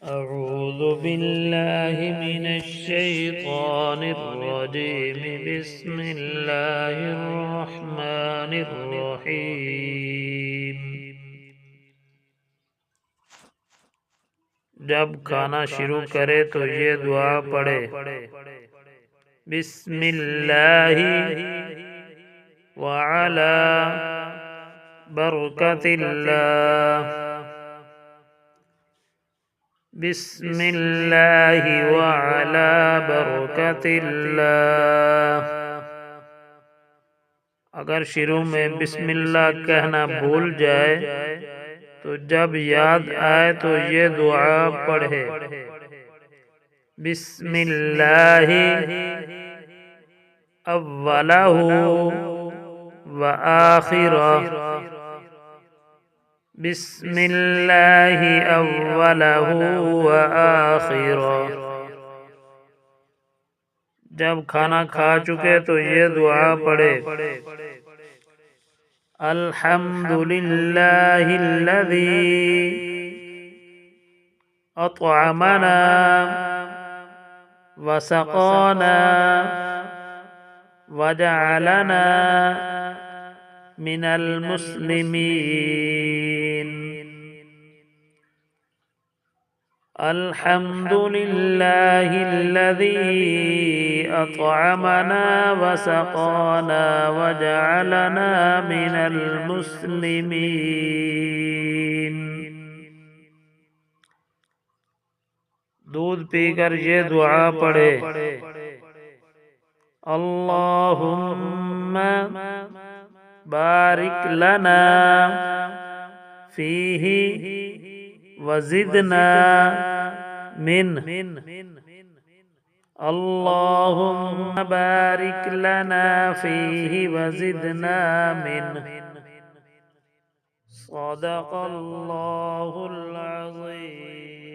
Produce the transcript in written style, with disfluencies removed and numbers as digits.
أعوذ بالله من الشيطان الرجيم. بسم الله الرحمن الرحيم. جب کھانا شروع کرے تو یہ دعا پڑھے: بسم اللہ وعلی برکت اللہ. بسم اللہ وعلی برکت اللہ. اگر شروع میں بسم اللہ کہنا بھول جائے تو جب یاد آئے تو یہ دعا پڑھے: بسم اللہ اولہ وآخرہ. بسم اللہ اولہ وآخرہ. جب کھانا کھا چکے تو یہ دعا پڑھے: الحمد للہ الذی اطعمنا وسقانا وجعلنا من المسلمین. الحمد للہ الذی اطعمنا وسقانا وجعلنا من المسلمین. دودھ پی کر یہ دعا پڑھے: اللہم بارک لنا فیہ وزدنا منہ. اللہم بارک لنا فیہ وزدنا منہ. صدق اللہ العظیم.